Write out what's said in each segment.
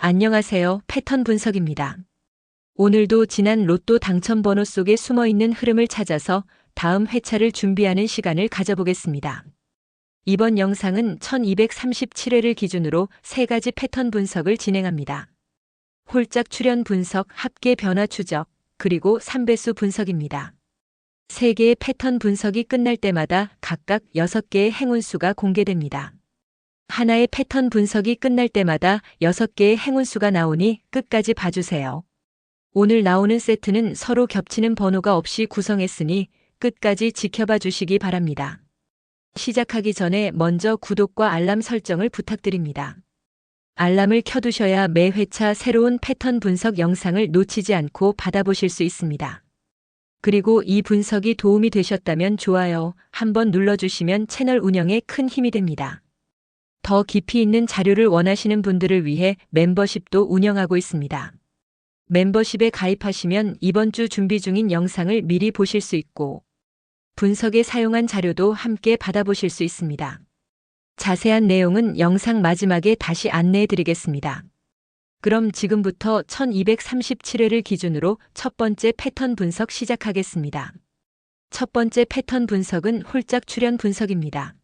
안녕하세요. 패턴 분석입니다. 오늘도 지난 로또 당첨 번호 속에 숨어 있는 흐름을 찾아서 다음 회차를 준비하는 시간을 가져보겠습니다. 이번 영상은 1237회를 기준으로 3가지 패턴 분석을 진행합니다. 홀짝 출현 분석, 합계 변화 추적, 그리고 3배수 분석입니다. 3개의 패턴 분석이 끝날 때마다 각각 6개의 행운수가 공개됩니다. 하나의 패턴 분석이 끝날 때마다 6개의 행운수가 나오니 끝까지 봐주세요. 오늘 나오는 세트는 서로 겹치는 번호가 없이 구성했으니 끝까지 지켜봐 주시기 바랍니다. 시작하기 전에 먼저 구독과 알람 설정을 부탁드립니다. 알람을 켜두셔야 매 회차 새로운 패턴 분석 영상을 놓치지 않고 받아보실 수 있습니다. 그리고 이 분석이 도움이 되셨다면 좋아요 한번 눌러주시면 채널 운영에 큰 힘이 됩니다. 더 깊이 있는 자료를 원하시는 분들을 위해 멤버십도 운영하고 있습니다. 멤버십에 가입하시면 이번 주 준비 중인 영상을 미리 보실 수 있고 분석에 사용한 자료도 함께 받아보실 수 있습니다. 자세한 내용은 영상 마지막에 다시 안내해 드리겠습니다. 그럼 지금부터 1237회를 기준으로 첫 번째 패턴 분석 시작하겠습니다. 첫 번째 패턴 분석은 홀짝 출현 분석입니다.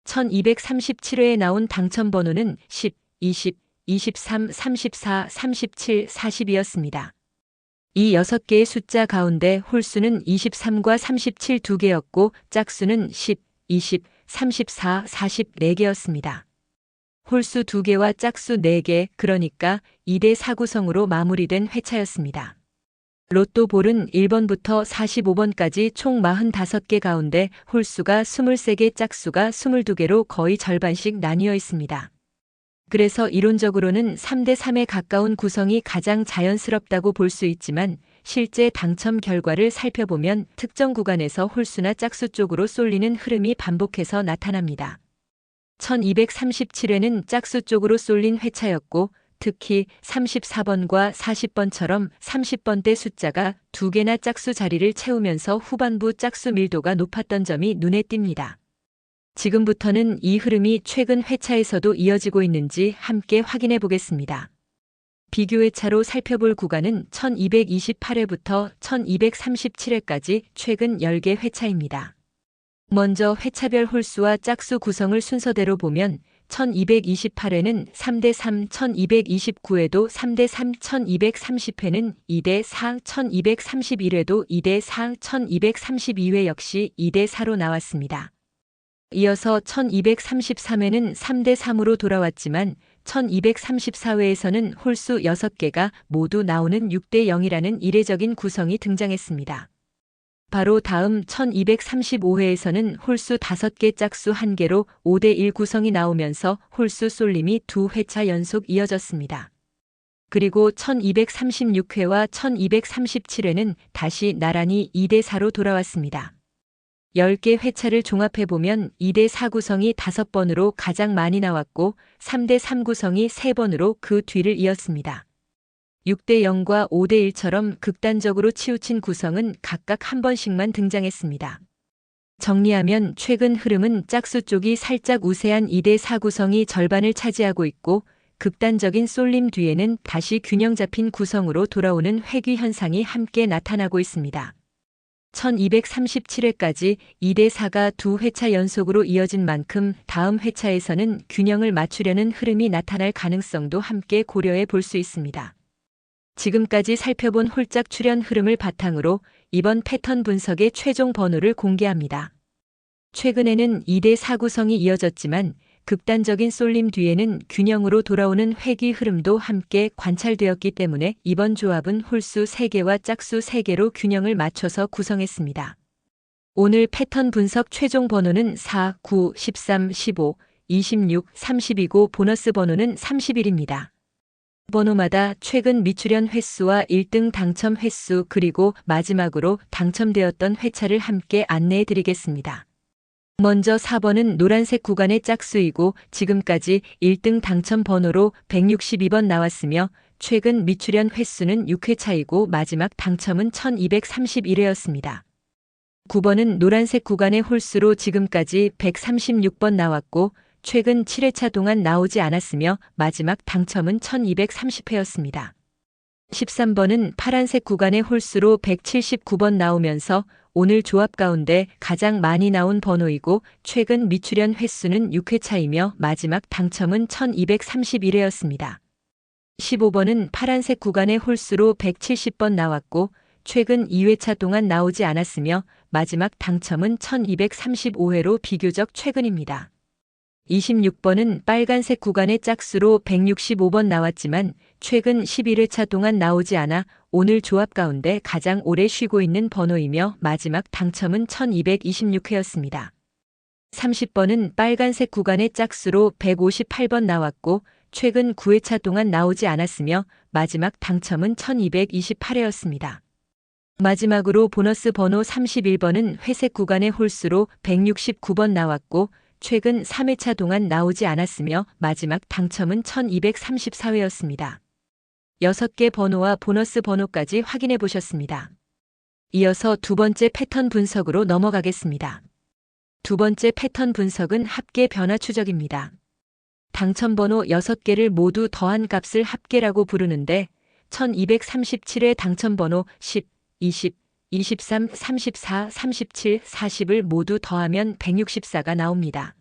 1237회에 나온 당첨 번호는 10, 20, 23, 34, 37, 40이었습니다. 이 6개의 숫자 가운데 홀수는 23과 37 2개였고 짝수는 10, 20, 34, 40 4개였습니다. 홀수 2개와 짝수 4개, 그러니까 2대 4구성으로 마무리된 회차였습니다. 로또 볼은 1번부터 45번까지 총 45개 가운데 홀수가 23개, 짝수가 22개로 거의 절반씩 나뉘어 있습니다. 그래서 이론적으로는 3대 3에 가까운 구성이 가장 자연스럽다고 볼 수 있지만 실제 당첨 결과를 살펴보면 특정 구간에서 홀수나 짝수 쪽으로 쏠리는 흐름이 반복해서 나타납니다. 1237회는 짝수 쪽으로 쏠린 회차였고 특히 34번과 40번처럼 30번대 숫자가 2개나 짝수 자리를 채우면서 후반부 짝수 밀도가 높았던 점이 눈에 띕니다. 지금부터는 이 흐름이 최근 회차에서도 이어지고 있는지 함께 확인해 보겠습니다. 비교 회차로 살펴볼 구간은 1228회부터 1237회까지 최근 10개 회차입니다. 먼저 회차별 홀수와 짝수 구성을 순서대로 보면 1228회는 3대 3, 1229회도 3대 3, 1230회는 2대 4, 1231회도 2대 4, 1232회 역시 2대 4로 나왔습니다. 이어서 1233회는 3대 3으로 돌아왔지만 1234회에서는 홀수 6개가 모두 나오는 6대 0이라는 이례적인 구성이 등장했습니다. 바로 다음 1235회에서는 홀수 5개, 짝수 1개로 5대 1 구성이 나오면서 홀수 쏠림이 2회차 연속 이어졌습니다. 그리고 1236회와 1237회는 다시 나란히 2대 4로 돌아왔습니다. 10개 회차를 종합해보면 2대 4 구성이 5번으로 가장 많이 나왔고 3대 3 구성이 3번으로 그 뒤를 이었습니다. 6대 0과 5대 1처럼 극단적으로 치우친 구성은 각각 한 번씩만 등장했습니다. 정리하면 최근 흐름은 짝수 쪽이 살짝 우세한 2대 4 구성이 절반을 차지하고 있고 극단적인 쏠림 뒤에는 다시 균형 잡힌 구성으로 돌아오는 회귀 현상이 함께 나타나고 있습니다. 1237회까지 2대 4가 2회차 연속으로 이어진 만큼 다음 회차에서는 균형을 맞추려는 흐름이 나타날 가능성도 함께 고려해 볼 수 있습니다. 지금까지 살펴본 홀짝 출현 흐름을 바탕으로 이번 패턴 분석의 최종 번호를 공개합니다. 최근에는 2대 4 구성이 이어졌지만 극단적인 쏠림 뒤에는 균형으로 돌아오는 회귀 흐름도 함께 관찰되었기 때문에 이번 조합은 홀수 3개와 짝수 3개로 균형을 맞춰서 구성했습니다. 오늘 패턴 분석 최종 번호는 4, 9, 13, 15, 26, 30이고 보너스 번호는 31입니다. 번호마다 최근 미출현 횟수와 1등 당첨 횟수 그리고 마지막으로 당첨되었던 회차를 함께 안내해 드리겠습니다. 먼저 4번은 노란색 구간의 짝수이고 지금까지 1등 당첨 번호로 162번 나왔으며 최근 미출현 횟수는 6회차이고 마지막 당첨은 1231회였습니다. 9번은 노란색 구간의 홀수로 지금까지 136번 나왔고 최근 7회차 동안 나오지 않았으며 마지막 당첨은 1230회였습니다. 13번은 파란색 구간의 홀수로 179번 나오면서 오늘 조합 가운데 가장 많이 나온 번호이고 최근 미출연 횟수는 6회차이며 마지막 당첨은 1231회였습니다. 15번은 파란색 구간의 홀수로 170번 나왔고 최근 2회차 동안 나오지 않았으며 마지막 당첨은 1235회로 비교적 최근입니다. 26번은 빨간색 구간의 짝수로 165번 나왔지만 최근 11회차 동안 나오지 않아 오늘 조합 가운데 가장 오래 쉬고 있는 번호이며 마지막 당첨은 1226회였습니다. 30번은 빨간색 구간의 짝수로 158번 나왔고 최근 9회차 동안 나오지 않았으며 마지막 당첨은 1228회였습니다. 마지막으로 보너스 번호 31번은 회색 구간의 홀수로 169번 나왔고 최근 3회차 동안 나오지 않았으며 마지막 당첨은 1234회였습니다. 6개 번호와 보너스 번호까지 확인해 보셨습니다. 이어서 두 번째 패턴 분석으로 넘어가겠습니다. 두 번째 패턴 분석은 합계 변화 추적입니다. 당첨 번호 6개를 모두 더한 값을 합계라고 부르는데 1237회 당첨 번호 10, 20, 23, 34, 37, 40을 모두 더하면 164가 나옵니다.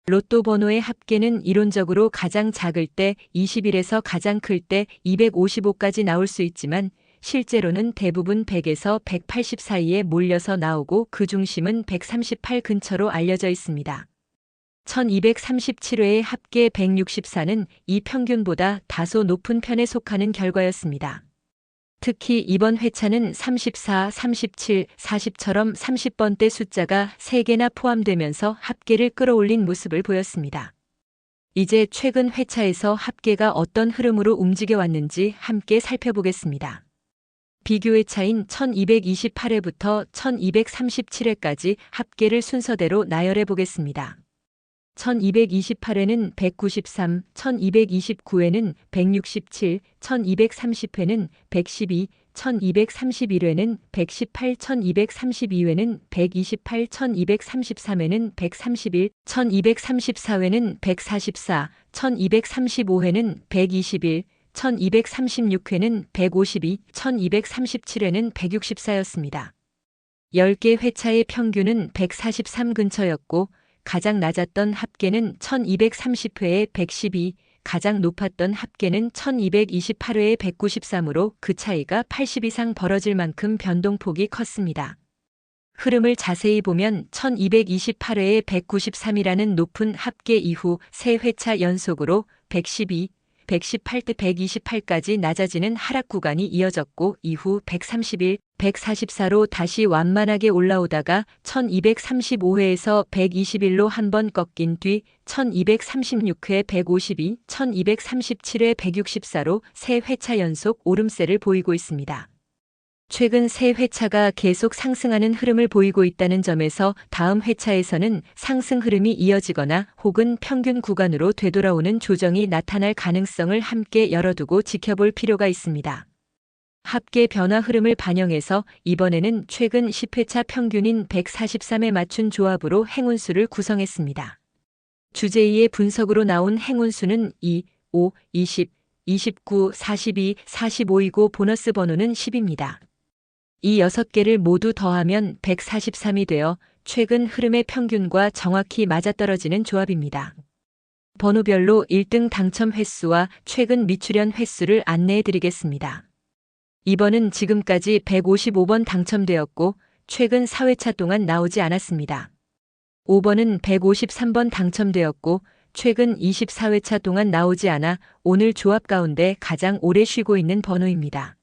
로또 번호의 합계는 이론적으로 가장 작을 때 21에서 가장 클 때 255까지 나올 수 있지만 실제로는 대부분 100에서 180 사이에 몰려서 나오고 그 중심은 138 근처로 알려져 있습니다. 1237회의 합계 164는 이 평균보다 다소 높은 편에 속하는 결과였습니다. 특히 이번 회차는 34, 37, 40처럼 30번대 숫자가 3개나 포함되면서 합계를 끌어올린 모습을 보였습니다. 이제 최근 회차에서 합계가 어떤 흐름으로 움직여왔는지 함께 살펴보겠습니다. 비교 회차인 1228회부터 1237회까지 합계를 순서대로 나열해 보겠습니다. 1228회는 193, 1229회는 167, 1230회는 112, 1231회는 118, 1232회는 128, 1233회는 131, 1234회는 144, 1235회는 121, 1236회는 152, 1237회는 164였습니다. 10개 회차의 평균은 143 근처였고 가장 낮았던 합계는 1230회에 112, 가장 높았던 합계는 1228회에 193으로 그 차이가 80 이상 벌어질 만큼 변동폭이 컸습니다. 흐름을 자세히 보면 1228회에 193이라는 높은 합계 이후 3회차 연속으로 112, 118대 128까지 낮아지는 하락 구간이 이어졌고 이후 131, 144로 다시 완만하게 올라오다가 1235회에서 121로 한 번 꺾인 뒤 1236회 152, 1237회 164로 3회차 연속 오름세를 보이고 있습니다. 최근 3회차가 계속 상승하는 흐름을 보이고 있다는 점에서 다음 회차에서는 상승 흐름이 이어지거나 혹은 평균 구간으로 되돌아오는 조정이 나타날 가능성을 함께 열어두고 지켜볼 필요가 있습니다. 합계 변화 흐름을 반영해서 이번에는 최근 10회차 평균인 143에 맞춘 조합으로 행운수를 구성했습니다. 주제 2의 분석으로 나온 행운수는 2, 5, 20, 29, 42, 45이고 보너스 번호는 10입니다. 이 6개를 모두 더하면 143이 되어 최근 흐름의 평균과 정확히 맞아떨어지는 조합입니다. 번호별로 1등 당첨 횟수와 최근 미출연 횟수를 안내해 드리겠습니다. 2번은 지금까지 155번 당첨되었고 최근 4회차 동안 나오지 않았습니다. 5번은 153번 당첨되었고 최근 24회차 동안 나오지 않아 오늘 조합 가운데 가장 오래 쉬고 있는 번호입니다.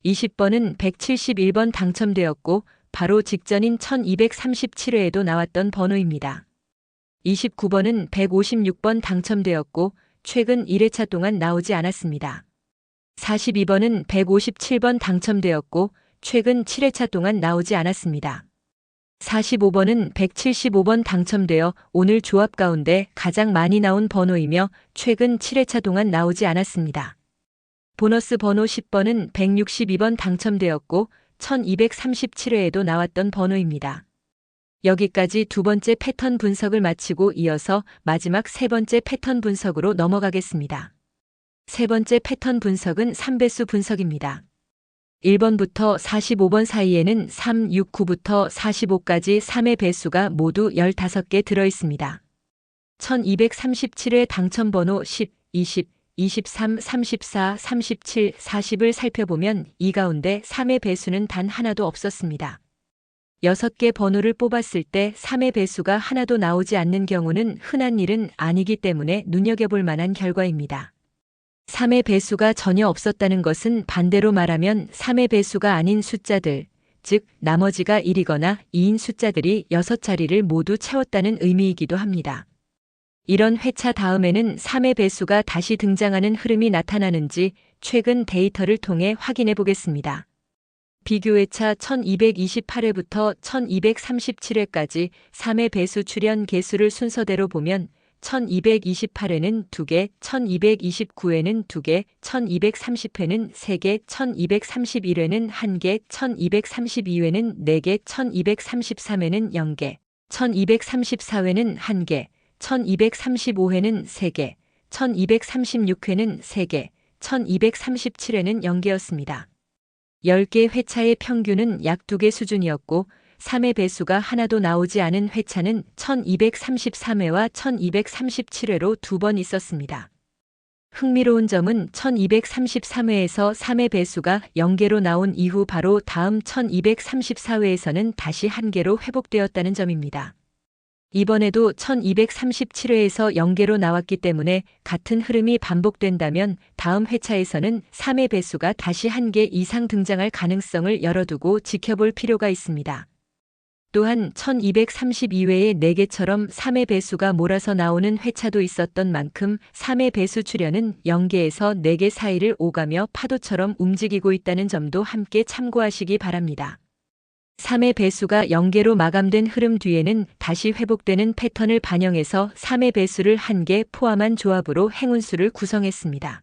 20번은 171번 당첨되었고 바로 직전인 1237회에도 나왔던 번호입니다. 29번은 156번 당첨되었고 최근 1회차 동안 나오지 않았습니다. 42번은 157번 당첨되었고 최근 7회차 동안 나오지 않았습니다. 45번은 175번 당첨되어 오늘 조합 가운데 가장 많이 나온 번호이며 최근 7회차 동안 나오지 않았습니다. 보너스 번호 10번은 162번 당첨되었고 1237회에도 나왔던 번호입니다. 여기까지 두 번째 패턴 분석을 마치고 이어서 마지막 세 번째 패턴 분석으로 넘어가겠습니다. 세 번째 패턴 분석은 3배수 분석입니다. 1번부터 45번 사이에는 3, 6, 9부터 45까지 3의 배수가 모두 15개 들어 있습니다. 1237회 당첨번호 10, 20, 23, 34, 37, 40을 살펴보면 이 가운데 3의 배수는 단 하나도 없었습니다. 6개 번호를 뽑았을 때 3의 배수가 하나도 나오지 않는 경우는 흔한 일은 아니기 때문에 눈여겨볼 만한 결과입니다. 3의 배수가 전혀 없었다는 것은 반대로 말하면 3의 배수가 아닌 숫자들, 즉 나머지가 1이거나 2인 숫자들이 6자리를 모두 채웠다는 의미이기도 합니다. 이런 회차 다음에는 3의 배수가 다시 등장하는 흐름이 나타나는지 최근 데이터를 통해 확인해 보겠습니다. 비교회차 1228회부터 1237회까지 3의 배수 출현 개수를 순서대로 보면 1228회는 2개, 1229회는 2개, 1230회는 3개, 1231회는 1개, 1232회는 4개, 1233회는 0개, 1234회는 1개, 1235회는 3개, 1236회는 3개, 1237회는 0개였습니다. 10개 회차의 평균은 약 2개 수준이었고 3의 배수가 하나도 나오지 않은 회차는 1233회와 1237회로 2번 있었습니다. 흥미로운 점은 1233회에서 3의 배수가 0개로 나온 이후 바로 다음 1234회에서는 다시 1개로 회복되었다는 점입니다. 이번에도 1237회에서 0개로 나왔기 때문에 같은 흐름이 반복된다면 다음 회차에서는 3의 배수가 다시 1개 이상 등장할 가능성을 열어두고 지켜볼 필요가 있습니다. 또한 1232회의 4개처럼 3의 배수가 몰아서 나오는 회차도 있었던 만큼 3의 배수 출현은 0개에서 4개 사이를 오가며 파도처럼 움직이고 있다는 점도 함께 참고하시기 바랍니다. 3의 배수가 0개로 마감된 흐름 뒤에는 다시 회복되는 패턴을 반영해서 3의 배수를 1개 포함한 조합으로 행운수를 구성했습니다.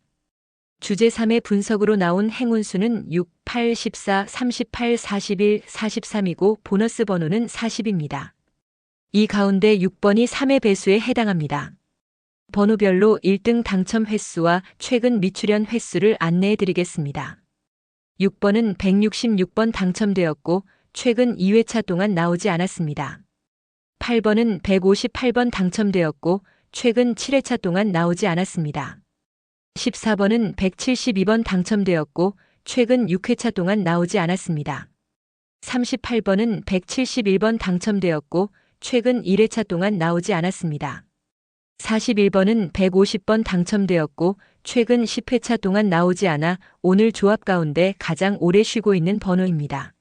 주제 3의 분석으로 나온 행운수는 6, 8, 14, 38, 41, 43이고 보너스 번호는 40입니다. 이 가운데 6번이 3의 배수에 해당합니다. 번호별로 1등 당첨 횟수와 최근 미출현 횟수를 안내해 드리겠습니다. 6번은 166번 당첨되었고 최근 2회차 동안 나오지 않았습니다. 8번은 158번 당첨되었고 최근 7회차 동안 나오지 않았습니다. 14번은 172번 당첨되었고 최근 6회차 동안 나오지 않았습니다. 38번은 171번 당첨되었고 최근 1회차 동안 나오지 않았습니다. 41번은 150번 당첨되었고 최근 10회차 동안 나오지 않아 오늘 조합 가운데 가장 오래 쉬고 있는 번호입니다.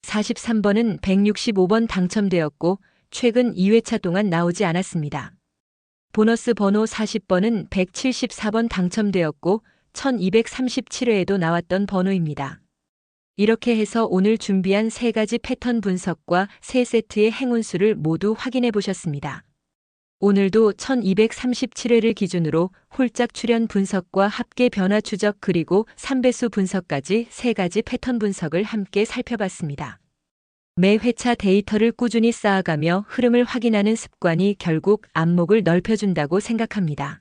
43번은 165번 당첨되었고 최근 2회차 동안 나오지 않았습니다. 보너스 번호 40번은 174번 당첨되었고 1237회에도 나왔던 번호입니다. 이렇게 해서 오늘 준비한 3가지 패턴 분석과 3세트의 행운수를 모두 확인해 보셨습니다. 오늘도 1237회를 기준으로 홀짝 출현 분석과 합계 변화 추적 그리고 3배수 분석까지 3가지 패턴 분석을 함께 살펴봤습니다. 매 회차 데이터를 꾸준히 쌓아가며 흐름을 확인하는 습관이 결국 안목을 넓혀준다고 생각합니다.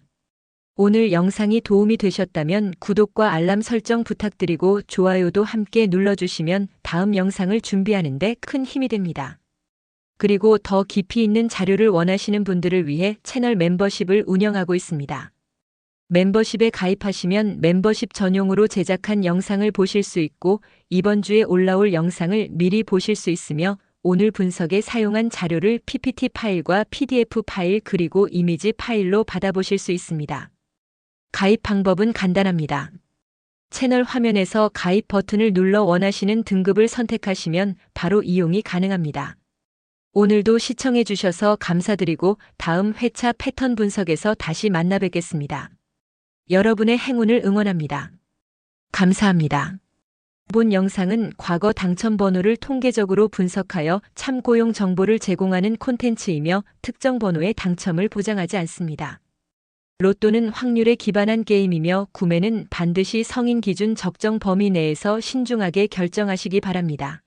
오늘 영상이 도움이 되셨다면 구독과 알람 설정 부탁드리고 좋아요도 함께 눌러주시면 다음 영상을 준비하는 데 큰 힘이 됩니다. 그리고 더 깊이 있는 자료를 원하시는 분들을 위해 채널 멤버십을 운영하고 있습니다. 멤버십에 가입하시면 멤버십 전용으로 제작한 영상을 보실 수 있고 이번 주에 올라올 영상을 미리 보실 수 있으며 오늘 분석에 사용한 자료를 PPT 파일과 PDF 파일 그리고 이미지 파일로 받아보실 수 있습니다. 가입 방법은 간단합니다. 채널 화면에서 가입 버튼을 눌러 원하시는 등급을 선택하시면 바로 이용이 가능합니다. 오늘도 시청해 주셔서 감사드리고 다음 회차 패턴 분석에서 다시 만나 뵙겠습니다. 여러분의 행운을 응원합니다. 감사합니다. 본 영상은 과거 당첨 번호를 통계적으로 분석하여 참고용 정보를 제공하는 콘텐츠이며 특정 번호의 당첨을 보장하지 않습니다. 로또는 확률에 기반한 게임이며 구매는 반드시 성인 기준 적정 범위 내에서 신중하게 결정하시기 바랍니다.